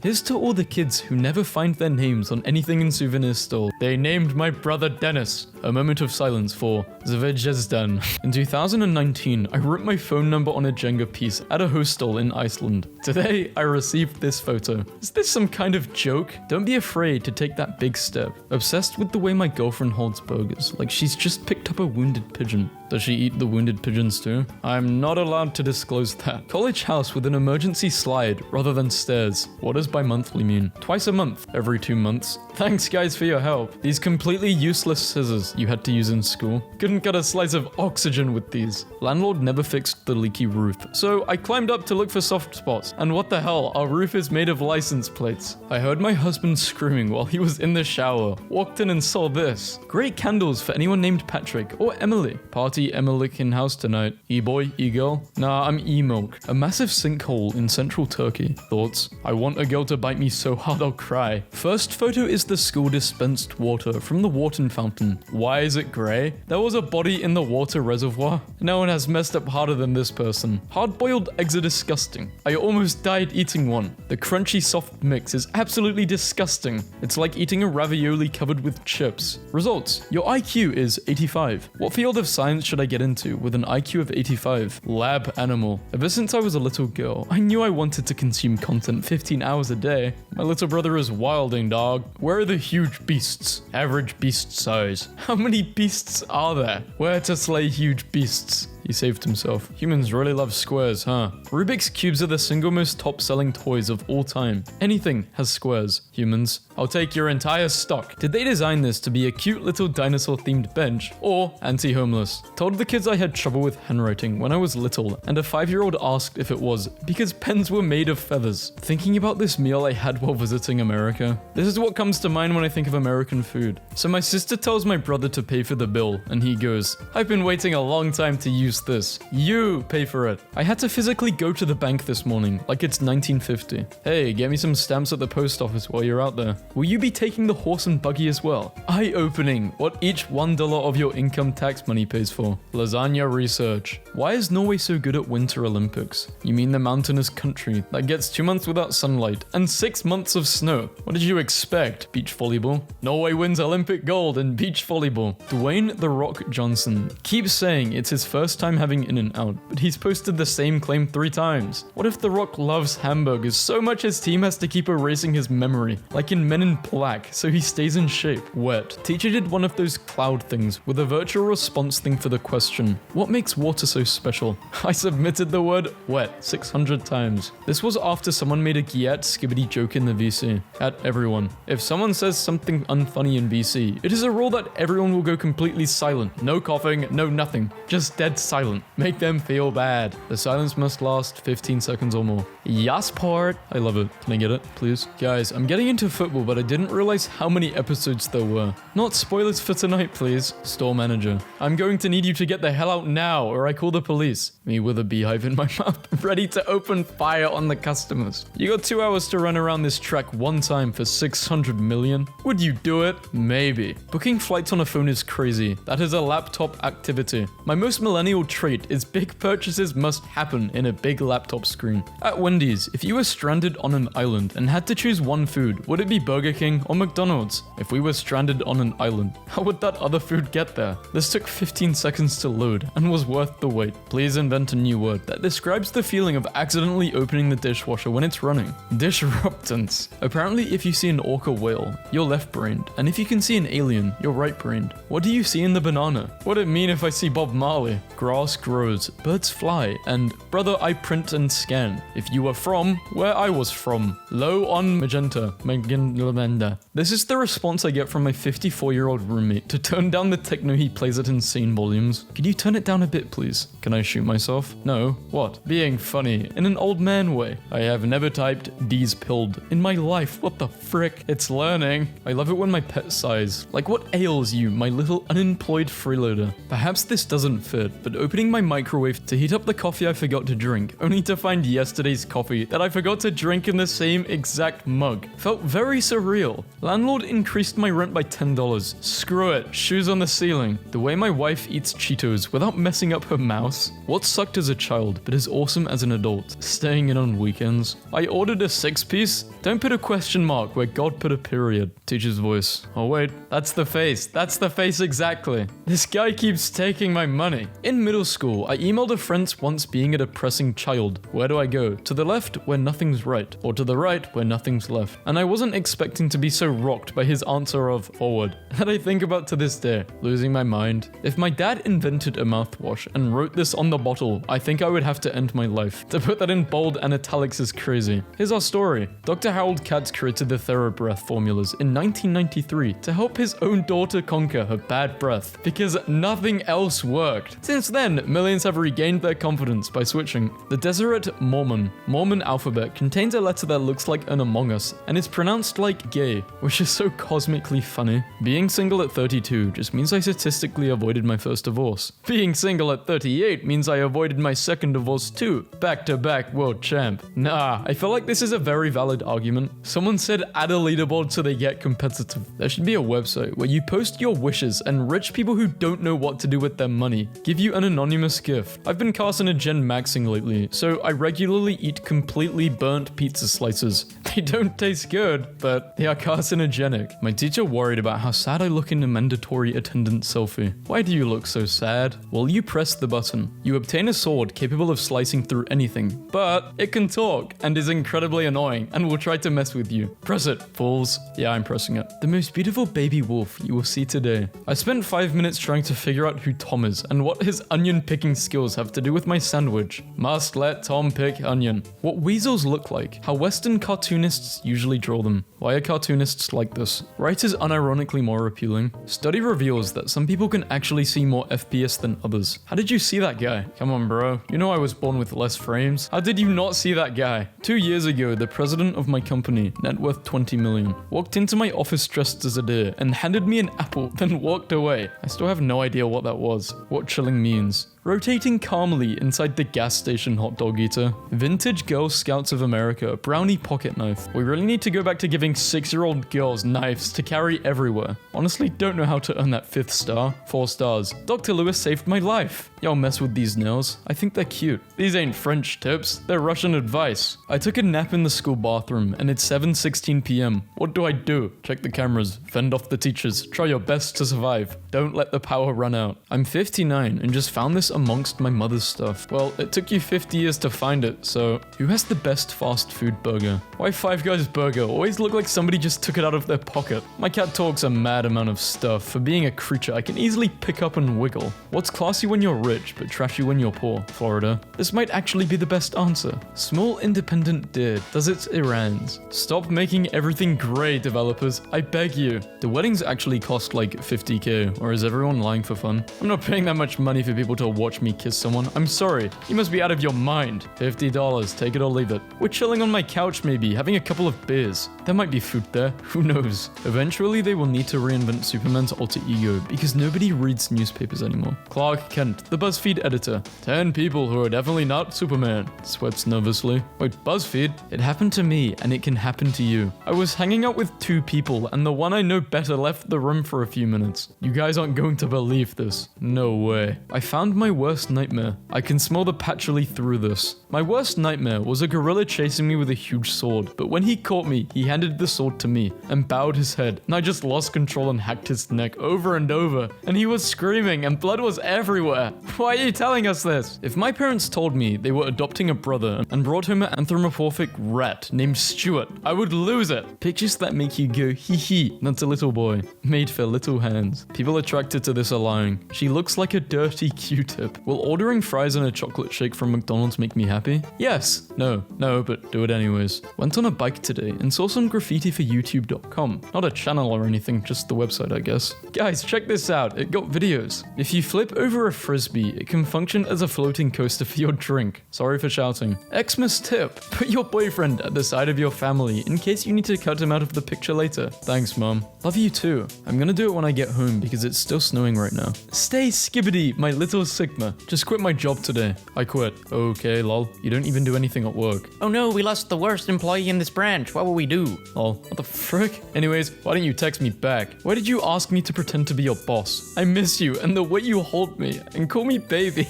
Here's to all the kids who never find their names on anything in souvenir store. They named my brother Dennis. A moment of silence for Zvezdan. In 2019, I wrote my phone number on a Jenga piece at a hostel in Iceland. Today, I received this photo. Is this some kind of joke? Don't be afraid to take that big step. Obsessed with the way my girlfriend holds burgers, like she's just picked up a wounded pigeon. Does she eat the wounded pigeons too? I'm not allowed to disclose that. College house with an emergency slide rather than stairs. What does bi-monthly mean? Twice a month, every 2 months. Thanks guys for your help. These completely useless scissors you had to use in school. Couldn't cut a slice of oxygen with these. Landlord never fixed the leaky roof, so I climbed up to look for soft spots. And what the hell, our roof is made of license plates. I heard my husband screaming while he was in the shower. Walked in and saw this. Great candles for anyone named Patrick or Emily. Party Emily in house tonight. E-boy, e-girl? Nah, I'm e-milk. A massive sinkhole in central Turkey. Thoughts? I want a girl to bite me so hard I'll cry. First photo is the school dispensed water from the Wharton fountain. Why is it grey? There was a body in the water reservoir. No one has messed up harder than this person. Hard-boiled eggs are disgusting. I almost died eating one. The crunchy soft mix is absolutely disgusting. It's like eating a ravioli covered with chips. Results. Your IQ is 85. What field of science should I get into with an IQ of 85? Lab animal. Ever since I was a little girl, I knew I wanted to consume content 15 hours a day. My little brother is wilding, dog. Where are the huge beasts? Average beast size. How many beasts are there? Where to slay huge beasts? He saved himself. Humans really love squares, huh? Rubik's Cubes are the single most top-selling toys of all time. Anything has squares. Humans, I'll take your entire stock. Did they design this to be a cute little dinosaur-themed bench or anti-homeless? Told the kids I had trouble with handwriting when I was little, and a 5-year-old asked if it was because pens were made of feathers. Thinking about this meal I had while visiting America, this is what comes to mind when I think of American food. So my sister tells my brother to pay for the bill, and he goes, I've been waiting a long time to use this. You pay for it. I had to physically go to the bank this morning, like it's 1950. Hey, get me some stamps at the post office while you're out there. Will you be taking the horse and buggy as well? Eye-opening what each $1 of your income tax money pays for. Lasagna research. Why is Norway so good at Winter Olympics? You mean the mountainous country that gets 2 months without sunlight and 6 months of snow? What did you expect? Beach volleyball? Norway wins Olympic gold in beach volleyball. Dwayne "The Rock" Johnson keeps saying it's his first time having In-N-Out, but he's posted the same claim 3 times. What if The Rock loves hamburgers so much his team has to keep erasing his memory, like in Men in Black, so he stays in shape? Wet. Teacher did one of those cloud things with a virtual response thing for the question, what makes water so special? I submitted the word wet 600 times. This was after someone made a Giat skibbity joke in the VC. At everyone. If someone says something unfunny in VC, it is a rule that everyone will go completely silent. No coughing, no nothing. Just dead silent. Make them feel bad. The silence must last 15 seconds or more. Yes, part. I love it. Can I get it, please? Guys, I'm getting into football, but I didn't realize how many episodes there were. Not spoilers for tonight, please. Store manager. I'm going to need you to get the hell out now, or I call the police. Me with a beehive in my mouth, ready to open fire on the customers. You got 2 hours to run around this track one time for 600 million? Would you do it? Maybe. Booking flights on a phone is crazy. That is a laptop activity. My most millennial trait is big purchases must happen in a big laptop screen. At Wendy's, if you were stranded on an island and had to choose one food, would it be Burger King or McDonald's? If we were stranded on an island, how would that other food get there? This took 15 seconds to load and was worth the wait. Please invent a new word that describes the feeling of accidentally opening the dishwasher when it's running. Disruptance. Apparently, if you see an orca whale, you're left-brained, and if you can see an alien, you're right-brained. What do you see in the banana? What'd it mean if I see Bob Marley? Grass grows, birds fly, and brother, I print and scan. If you were from where I was from, low on magenta, lavender. This is the response I get from my 54-year-old roommate to turn down the techno he plays at insane volumes. Could you turn it down a bit, please? Can I shoot myself? No. What? Being funny in an old man way. I have never typed D's pilled in my life. What the frick? It's learning. I love it when my pet sighs. Like, what ails you, my little unemployed freeloader? Perhaps this doesn't fit, but opening my microwave to heat up the coffee I forgot to drink, only to find yesterday's coffee that I forgot to drink in the same exact mug. Felt very surreal. Landlord increased my rent by $10. Screw it. Shoes on the ceiling. The way my wife eats Cheetos without messing up her mouse. What sucked as a child, but is awesome as an adult. Staying in on weekends. I ordered a 6-piece. Don't put a question mark where God put a period. Teacher's voice. Oh wait, that's the face. That's the face exactly. This guy keeps taking my money. In middle school, I emailed a friend once being a depressing child. Where do I go? To the left, where nothing's right. Or to the right, where nothing's left. And I wasn't expecting to be so rocked by his answer of forward. That I think about to this day. Losing my mind. If my dad invented a mouthwash and wrote this on the bottle, I think I would have to end my life. To put that in bold and italics is crazy. Here's our story. Dr. Harold Katz created the TheraBreath formulas in 1993 to help his own daughter conquer her bad breath because nothing else worked. Since then, millions have regained their confidence by switching. The Deseret Mormon alphabet contains a letter that looks like an Among Us and is pronounced like gay, which is so cosmically funny. Being single at 32 just means I statistically avoided my first divorce. Being single at 38 means I avoided my second divorce too. Back-to-back world champ. Nah, I feel like this is a very valid argument. Someone said add a leaderboard so they get competitive. There should be a website where you post your wishes and rich people who don't know what to do with their money give you an anonymous gift. I've been carcinogen maxing lately, so I regularly eat completely burnt pizza slices. They don't taste good, but they are carcinogenic. My teacher worried about how sad I look in a mandatory attendance selfie. Why do you look so sad? Well, you press the button. You obtain a sword capable of slicing through anything, but it can talk and is incredibly annoying and will try to mess with you. Press it, fools. Yeah, I'm pressing it. The most beautiful baby wolf you will see today. I spent 5 minutes trying to figure out who Tom is and what his onion picking skills have to do with my sandwich. Must let Tom pick onion. What weasels look like. How Western cartoonists usually draw them. Why are cartoonists like this? Writers unironically more appealing. Study reveals that some people can actually see more FPS than others. How did you see that guy? Come on, bro. You know I was born with less frames. How did you not see that guy? 2 years ago, the president of my company, net worth 20 million, walked into my office dressed as a deer and handed me an apple, then walked away. I still have no idea what that was. What chilling means. Rotating calmly inside the gas station hot dog eater. Vintage Girl Scouts of America brownie pocket knife. We really need to go back to giving 6-year-old girls knives to carry everywhere. Honestly, don't know how to earn that 5th star. 4 stars. Dr. Lewis saved my life. Y'all mess with these nails. I think they're cute. These ain't French tips. They're Russian advice. I took a nap in the school bathroom and it's 7:16 p.m. What do? Check the cameras. Fend off the teachers. Try your best to survive. Don't let the power run out. I'm 59 and just found this amongst my mother's stuff. Well, it took you 50 years to find it, so who has the best fast food burger? Why Five Guys burger always look like somebody just took it out of their pocket? My cat talks a mad amount of stuff. For being a creature, I can easily pick up and wiggle. What's classy when you're rich, but trashy when you're poor? Florida. This might actually be the best answer. Small independent deer does its errands. Stop making everything gray, developers. I beg you. The weddings actually cost like 50k, or is everyone lying for fun? I'm not paying that much money for people to watch me kiss someone. I'm sorry. You must be out of your mind. $50, take it or leave it. We're chilling on my couch maybe, having a couple of beers. There might be food there. Who knows? Eventually they will need to reinvent Superman's alter ego because nobody reads newspapers anymore. Clark Kent, the BuzzFeed editor. 10 people who are definitely not Superman. Sweats nervously. Wait, BuzzFeed? It happened to me and it can happen to you. I was hanging out with 2 people and the one I know better left the room for a few minutes. You guys aren't going to believe this. No way. I found my worst nightmare. I can smell the patchouli through this. My worst nightmare was a gorilla chasing me with a huge sword, but when he caught me, he handed the sword to me and bowed his head, and I just lost control and hacked his neck over and over, and he was screaming and blood was everywhere. Why are you telling us this? If my parents told me they were adopting a brother and brought home an anthropomorphic rat named Stuart, I would lose it. Pictures that make you go hee hee. That's a little boy, made for little hands. People attracted to this are lying. She looks like a dirty Q-tip. Will ordering fries and a chocolate shake from McDonald's make me happy? Yes. No, but do it anyways. Went on a bike today and saw some graffiti for youtube.com. Not a channel or anything, just the website, I guess. Guys, check this out. It got videos. If you flip over a frisbee, it can function as a floating coaster for your drink. Sorry for shouting. Xmas tip. Put your boyfriend at the side of your family in case you need to cut him out of the picture later. Thanks, Mom. Love you too. I'm gonna do it when I get home because it's still snowing right now. Stay skibbity, my little sick stigma. Just quit my job today. I quit. Okay, lol. You don't even do anything at work. Oh no, we lost the worst employee in this branch. What will we do? Lol. What the frick? Anyways, why don't you text me back? Why did you ask me to pretend to be your boss? I miss you and the way you hold me and call me baby.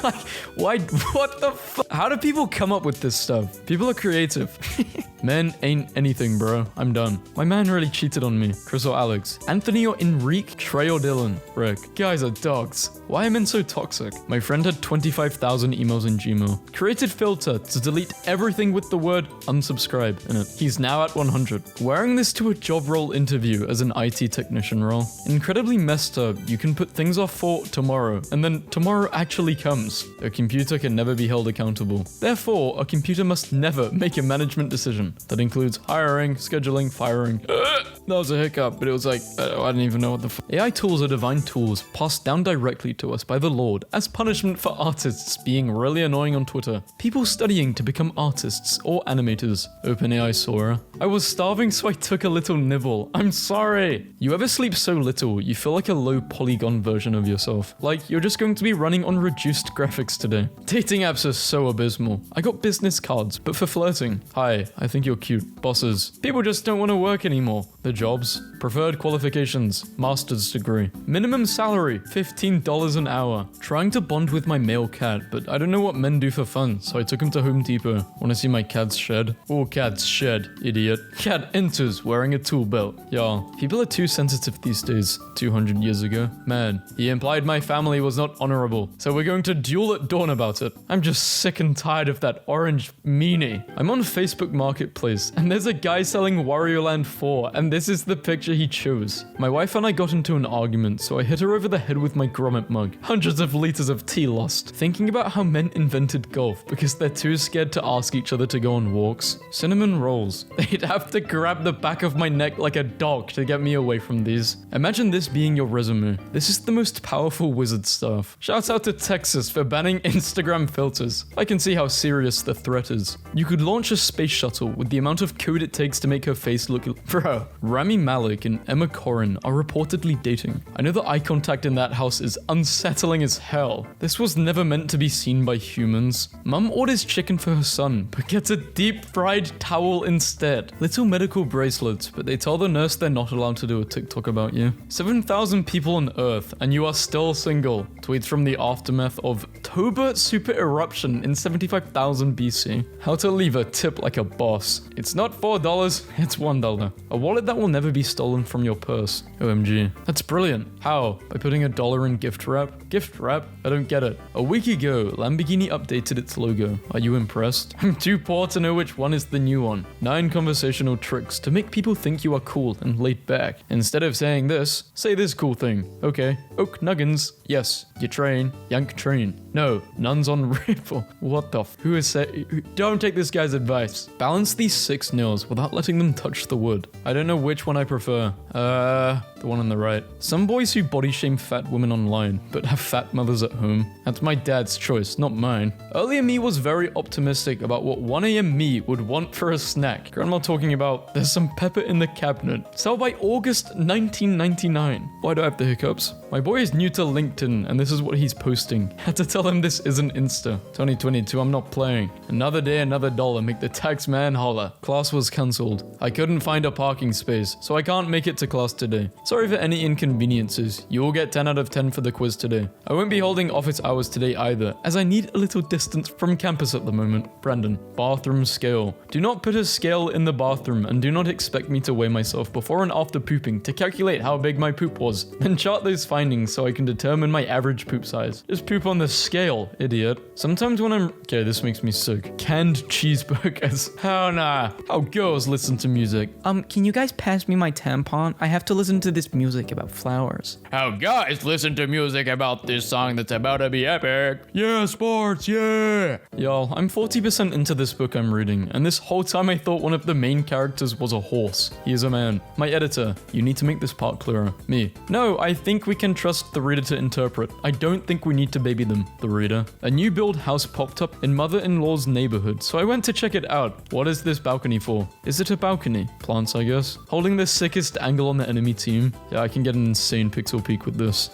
Like, why? What the fuck? How do people come up with this stuff? People are creative. Men ain't anything, bro. I'm done. My man really cheated on me. Chris or Alex? Anthony or Enrique? Trey or Dylan? Rick. Guys are dogs. Why are men so toxic? My friend had 25,000 emails in Gmail. Created filter to delete everything with the word unsubscribe in it. He's now at 100. Wearing this to a job role interview as an IT technician role. Incredibly messed up. You can put things off for tomorrow, and then tomorrow actually comes. A computer can never be held accountable. Therefore, a computer must never make a management decision. That includes hiring, scheduling, firing. That was a hiccup, but it was like, I don't even know what the f. AI tools are divine tools passed down directly to us by the Lord as punishment for artists being really annoying on Twitter. People studying to become artists or animators. OpenAI Sora. I was starving, so I took a little nibble. I'm sorry. You ever sleep so little, you feel like a low polygon version of yourself. Like you're just going to be running on reduced graphics today. Dating apps are so abysmal. I got business cards, but for flirting. Hi, I think you're cute. Bosses. People just don't want to work anymore. The jobs. Preferred qualifications. Master's degree. Minimum salary. $15 an hour. Trying to bond with my male cat, but I don't know what men do for fun, so I took him to Home Depot. Wanna see my cat's shed? Oh, cat's shed, idiot. Cat enters wearing a tool belt. Y'all, people are too sensitive these days. 200 years ago. Man, he implied my family was not honorable, so we're going to duel at dawn about it. I'm just sick and tired of that orange meanie. I'm on Facebook Marketplace, and there's a guy selling Wario Land 4, and this is the picture he chose. My wife and I got into an argument, so I hit her over the head with my grommet mug. Hundreds of liters of tea lost. Thinking about how men invented golf because they're too scared to ask each other to go on walks. Cinnamon rolls. They'd have to grab the back of my neck like a dog to get me away from these. Imagine this being your resume. This is the most powerful wizard stuff. Shouts out to Texas for banning Instagram filters. I can see how serious the threat is. You could launch a space shuttle with the amount of code it takes to make her face look... Bro, Rami Malek and Emma Corrin are reportedly dating. I know the eye contact in that house is unsettling as hell. This was never meant to be seen by humans. Mum orders chicken for her son, but gets a deep fried towel instead. Little medical bracelets, but they tell the nurse they're not allowed to do a TikTok about you. 7,000 people on Earth, and you are still single. Tweets from the aftermath of Toba super eruption in 75,000 BC. How to leave a tip like a boss. It's not $4, it's $1. A wallet that will never be stolen from your purse. OMG. That's brilliant. How? By putting $1 in gift wrap? Gift wrap? I don't get it. A week ago, Lamborghini updated its logo. Are you impressed? I'm too poor to know which one is the new one. 9 conversational tricks to make people think you are cool and laid back. Instead of saying this, say this cool thing. Okay. Oak Nuggins. Yes. You train. Yank train. No. Nuns on Ripple. What the f? Who is saying? Don't take this guy's advice. Balance these 6 nails without letting them touch the wood. I don't know which one I prefer. The one on the right. Some boys who body shame fat women online, but have fat mothers at home. That's my dad's choice, not mine. Earlier me was very optimistic about what 1 a.m. me would want for a snack. Grandma talking about, there's some pepper in the cabinet. Sell by August 1999. Why do I have the hiccups? My boy is new to LinkedIn, and this is what he's posting. Had to tell him this isn't Insta. 2022, I'm not playing. Another day, another dollar, make the tax man holler. Class was cancelled. I couldn't find a parking space, so I can't make it to class today. Sorry for any inconveniences. You will get 10 out of 10 for the quiz today. I won't be holding office hours today either, as I need a little distance from campus at the moment. Brandon. Bathroom scale. Do not put a scale in the bathroom, and do not expect me to weigh myself before and after pooping to calculate how big my poop was, and chart those findings so I can determine my average poop size. Just poop on the scale, idiot. Sometimes when I'm... Okay, this makes me sick. Canned cheeseburgers. How nah. How girls listen to music. Can you guys pass me my tampon? I have to listen to this music about flowers. How guys listen to music about this song that's about to be epic. Yeah, sports, yeah. Y'all, I'm 40% into this book I'm reading, and this whole time I thought one of the main characters was a horse. He is a man. My editor, you need to make this part clearer. Me. No, I think we can can trust the reader to interpret. I don't think we need to baby them, the reader. A new build house popped up in mother-in-law's neighborhood, so I went to check it out. What is this balcony for? Is it a balcony? Plants, I guess. Holding the sickest angle on the enemy team. Yeah, I can get an insane pixel peek with this.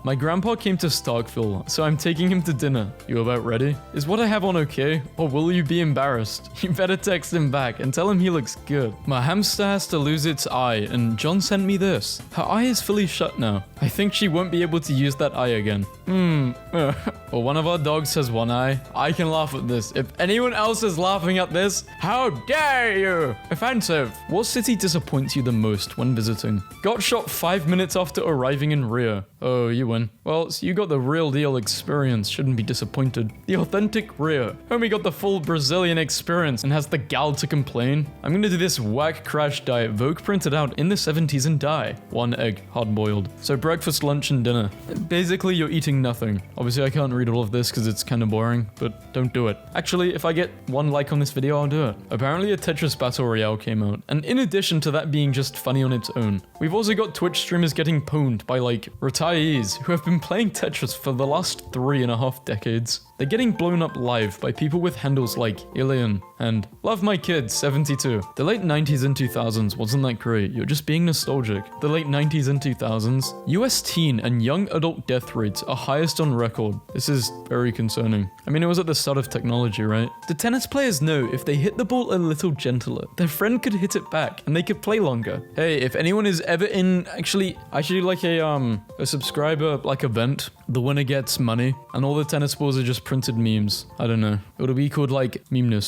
My grandpa came to Starkville, so I'm taking him to dinner. You about ready? Is what I have on okay? Or will you be embarrassed? You better text him back and tell him he looks good. My hamster has to lose its eye, and John sent me this. Her eye is fully shut now. I think she won't be able to use that eye again. Well, one of our dogs has one eye. I can laugh at this. If anyone else is laughing at this, how dare you? Offensive. What city disappoints you the most when visiting? Got shot 5 minutes after arriving in Rio. Oh, you win. Well, so you got the real deal experience. Shouldn't be disappointed. The authentic Rio. Homie got the full Brazilian experience and has the gal to complain. I'm gonna do this whack crash diet Vogue printed out in the 70s and die. 1 egg, hard boiled. So breakfast, lunch, and dinner. Basically, you're eating nothing. Obviously, I can't read all of this because it's kind of boring, but don't do it. Actually, if I get 1 like on this video, I'll do it. Apparently, a Tetris Battle Royale came out, and in addition to that being just funny on its own, we've also got Twitch streamers getting pwned by, like, retirees who have been playing Tetris for the last 3.5 decades. They're getting blown up live by people with handles like Ilian and Love My Kids 72. The late 90s and 2000s wasn't that great, you're just being nostalgic. The late 90s and 2000s, US teen and young adult death rates are highest on record. This is very concerning. I mean, it was at the start of technology, right? The tennis players know if they hit the ball a little gentler, their friend could hit it back and they could play longer. Hey, if anyone is ever in, actually like a subscriber like event, the winner gets money and all the tennis balls are just printed memes. I don't know. It'll be called like Memeness.